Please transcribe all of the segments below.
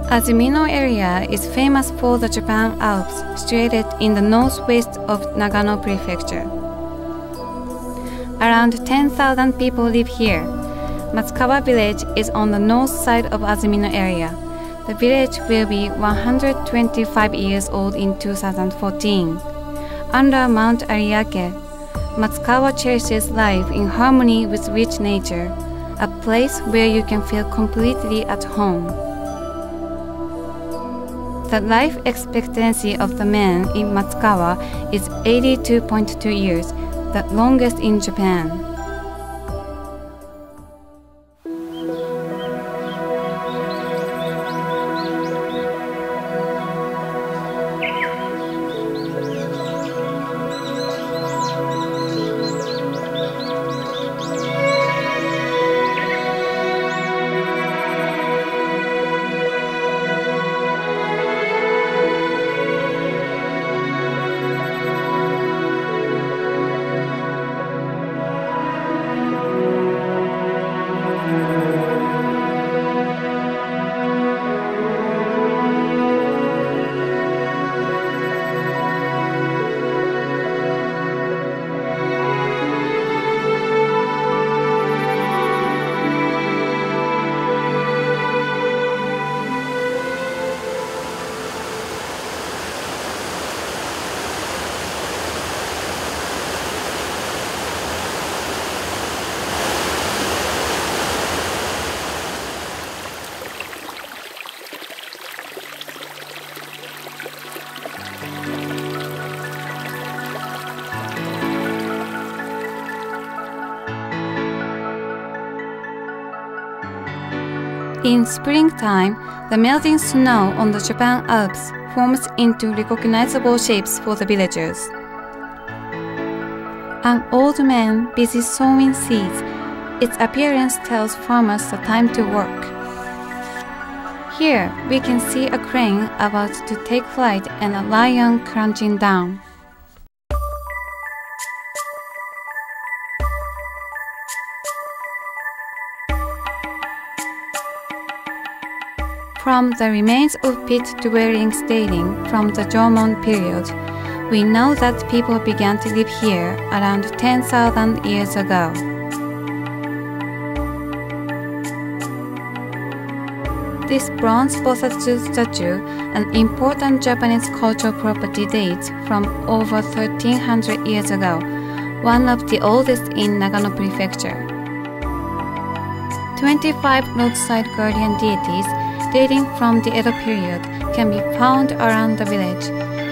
Azumino area is famous for the Japan Alps, situated in the northwest of Nagano Prefecture. Around 10,000 people live here. Matsukawa village is on the north side of Azumino area. The village will be 125 years old in 2014. Under Mount Ariake, Matsukawa cherishes life in harmony with rich nature, a place where you can feel completely at home. The life expectancy of the men in Matsukawa is 82.2 years, the longest in Japan. In springtime, the melting snow on the Japan Alps forms into recognizable shapes for the villagers. An old man busy sowing seeds, its appearance tells farmers the time to work. Here, we can see a crane about to take flight and a lion crunching down. From the remains of pit dwellings dating from the Jomon period, we know that people began to live here around 10,000 years ago. This bronze Bosatsu statue, an important Japanese cultural property, dates from over 1300 years ago, one of the oldest in Nagano Prefecture. 25 roadside guardian deities dating from the Edo period can be found around the village.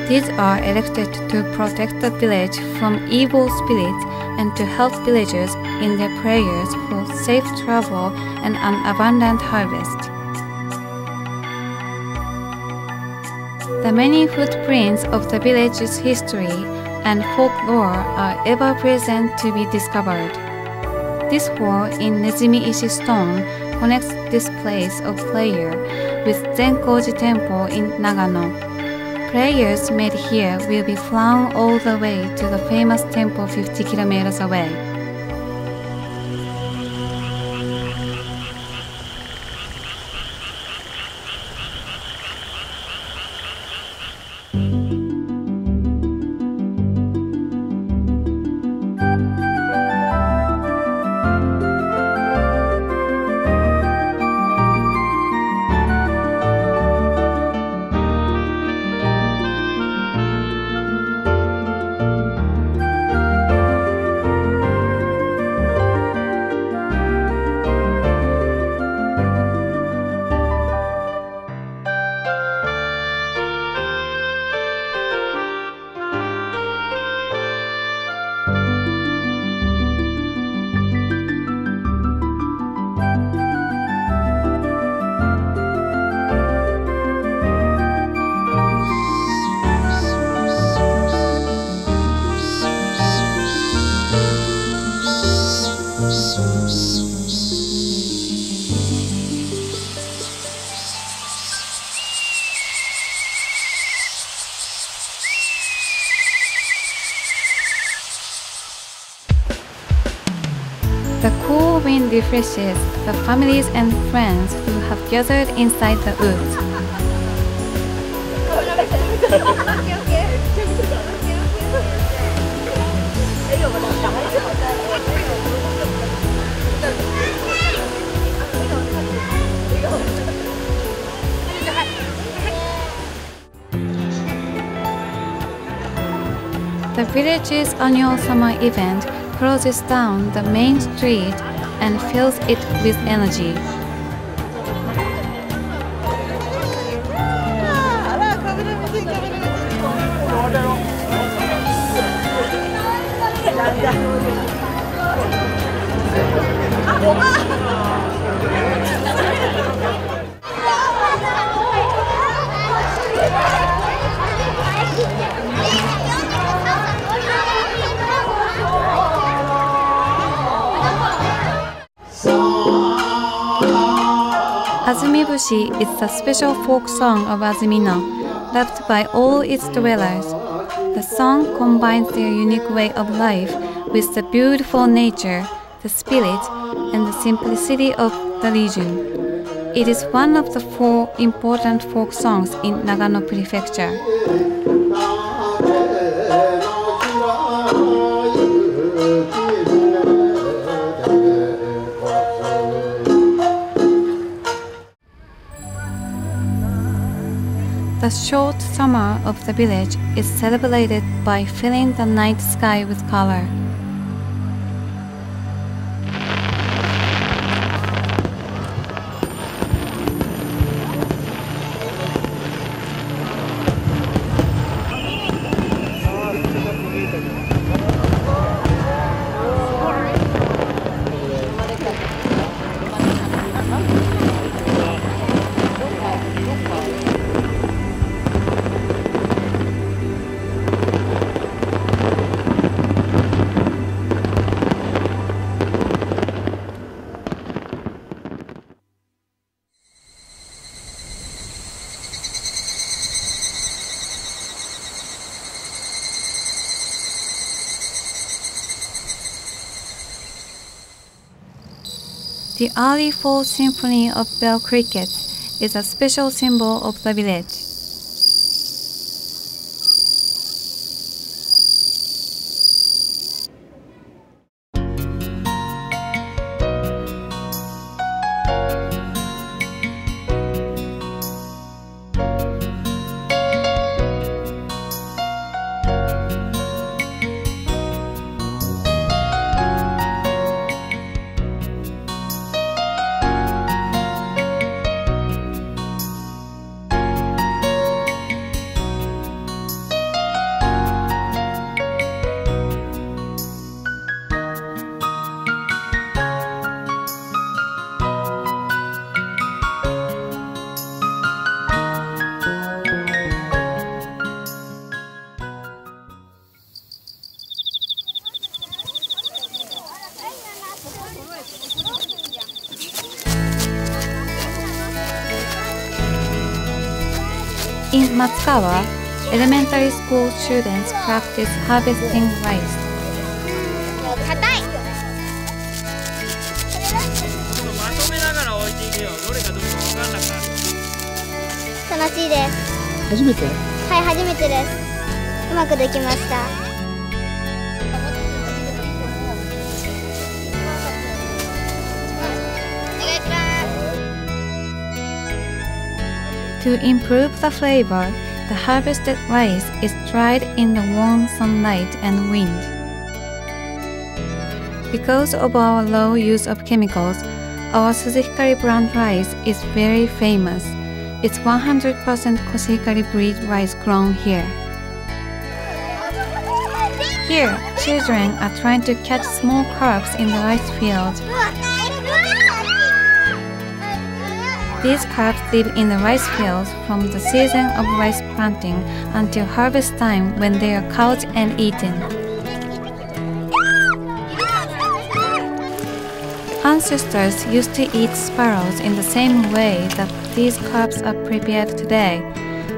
These are elected to protect the village from evil spirits and to help villagers in their prayers for safe travel and an abundant harvest. The many footprints of the village's history and folklore are ever present to be discovered. This wall in Nezumi-ishi stone connects this place of prayer with Zenkoji Temple in Nagano. Prayers made here will be flown all the way to the famous temple 50 kilometers away. The cool wind refreshes the families and friends who have gathered inside the woods. The village's annual summer event closes down the main street and fills it with energy. Azumibushi is the special folk song of Azumino, loved by all its dwellers. The song combines their unique way of life with the beautiful nature, the spirit, and the simplicity of the region. It is one of the 4 important folk songs in Nagano Prefecture. The short summer of the village is celebrated by filling the night sky with color. The early fall symphony of bell crickets is a special symbol of the village. In Matsukawa, elementary school students practice harvesting rice. 硬い。まとめながら置いていくよ。どれがどれか分かんなくなるよ。楽しいです。初めて？はい、初めてです。うまくできました。To improve the flavor, the harvested rice is dried in the warm sunlight and wind. Because of our low use of chemicals, our Suzihikari brand rice is very famous. It's 100% Koshihikari breed rice grown here. Here, children are trying to catch small carps in the rice field. These carps live in the rice fields from the season of rice planting until harvest time when they are caught and eaten. Ancestors used to eat sparrows in the same way that these carps are prepared today,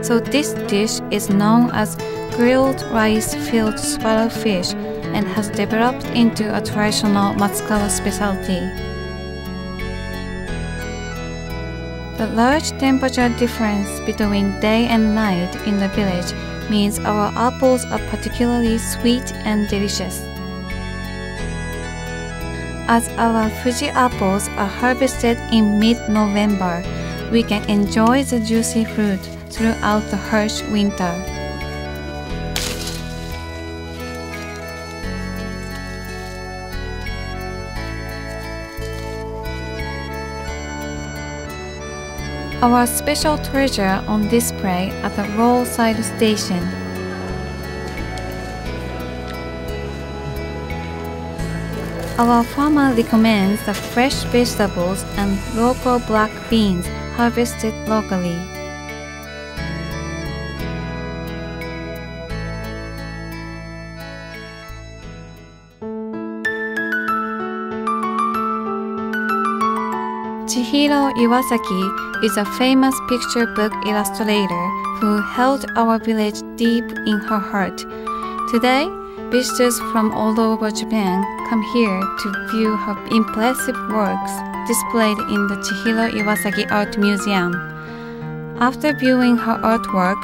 so this dish is known as grilled rice-filled sparrow fish and has developed into a traditional Matsukawa specialty. The large temperature difference between day and night in the village means our apples are particularly sweet and delicious. As our Fuji apples are harvested in mid-November, we can enjoy the juicy fruit throughout the harsh winter. Our special treasure on display at the roadside station. Our farmer recommends the fresh vegetables and local black beans harvested locally. Chihiro Iwasaki is a famous picture book illustrator who held our village deep in her heart. Today, visitors from all over Japan come here to view her impressive works displayed in the Chihiro Iwasaki Art Museum. After viewing her artwork,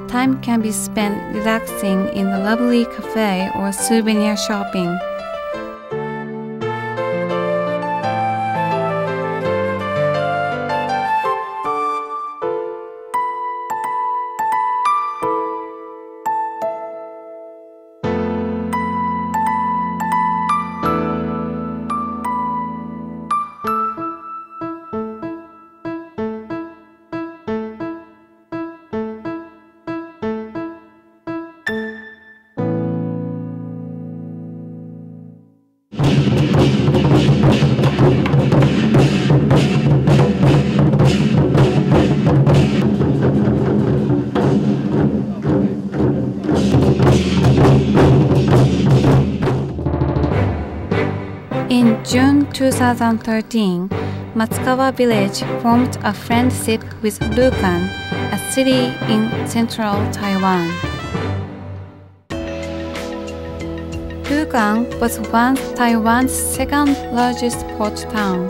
time can be spent relaxing in the lovely cafe or souvenir shopping. In June 2013, Matsukawa Village formed a friendship with Lukan, a city in central Taiwan. Lukan was once Taiwan's second largest port town.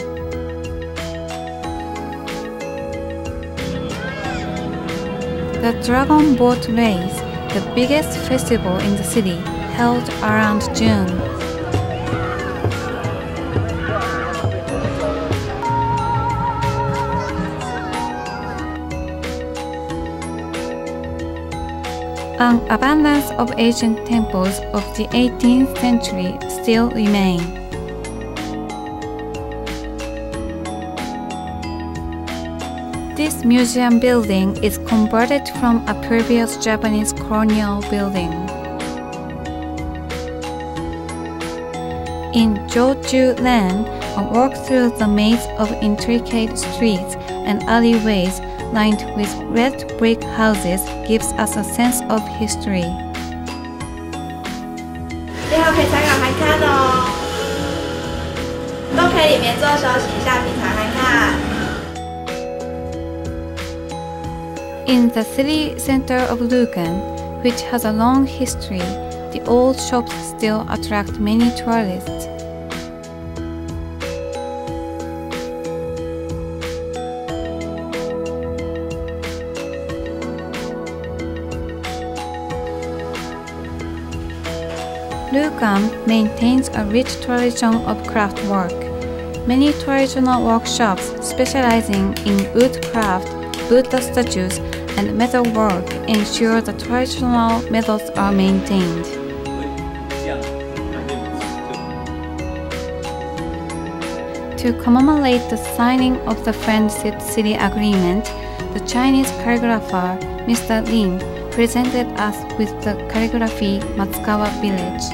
The Dragon Boat Race, the biggest festival in the city, held around June. An abundance of ancient temples of the 18th century still remain. This museum building is converted from a previous Japanese colonial building. In Joju Lane, a walk through the maze of intricate streets and alleyways lined with red brick houses gives us a sense of history. 最后可以参考看看哦，都可以里面坐休息一下，品尝看看。 In the city center of Lukan, which has a long history, the old shops still attract many tourists. Lukan maintains a rich tradition of craft work. Many traditional workshops specializing in woodcraft, Buddha statues, and metalwork ensure the traditional methods are maintained. To commemorate the signing of the Friendship City Agreement, the Chinese calligrapher Mr. Lin presented us with the calligraphy Matsukawa Village.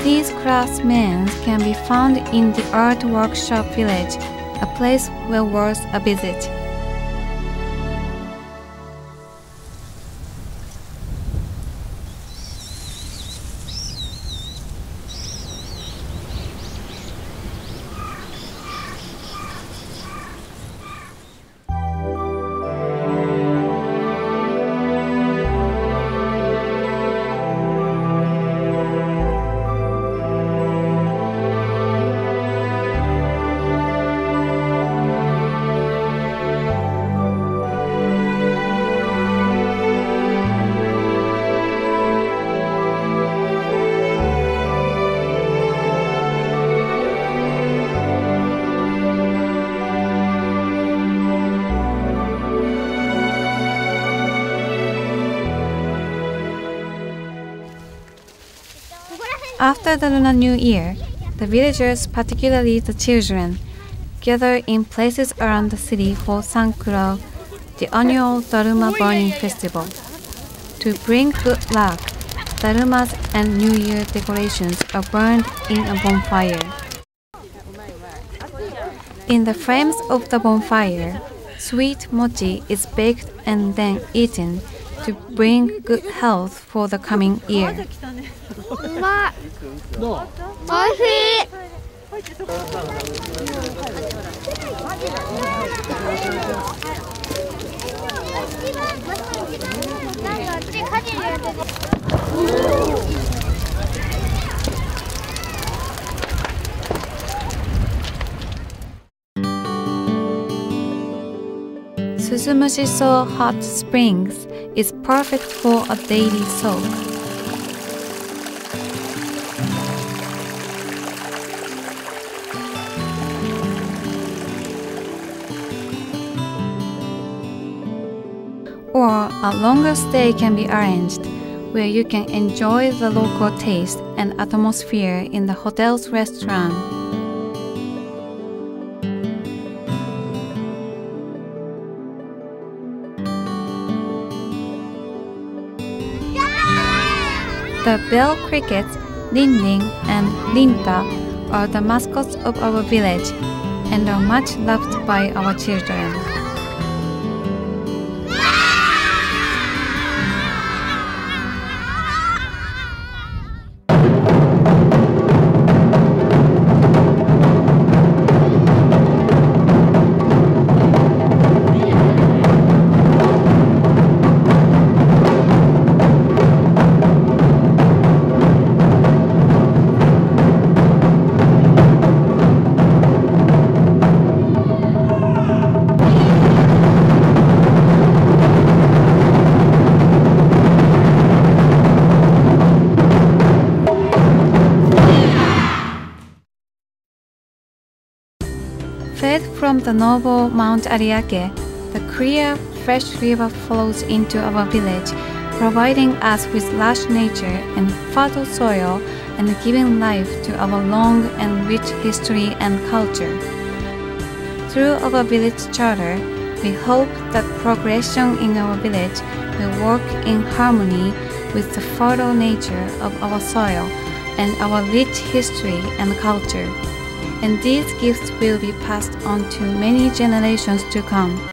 These craftsmen can be found in the Art Workshop Village, a place well worth a visit. After the Lunar New Year, the villagers, particularly the children, gather in places around the city for Sankura, the annual Daruma burning festival. To bring good luck, darumas and New Year decorations are burned in a bonfire. In the flames of the bonfire, sweet mochi is baked and then eaten to bring good health for the coming year. うまい。おいしい。Suzumushi-so Hot Springs is perfect for a daily soak. Or a longer stay can be arranged, where you can enjoy the local taste and atmosphere in the hotel's restaurant. The bell crickets, Ling and Linta, are the mascots of our village and are much loved by our children. Fed from the noble Mount Ariake, the clear, fresh river flows into our village, providing us with lush nature and fertile soil and giving life to our long and rich history and culture. Through our village charter, we hope that progression in our village will work in harmony with the fertile nature of our soil and our rich history and culture. And these gifts will be passed on to many generations to come.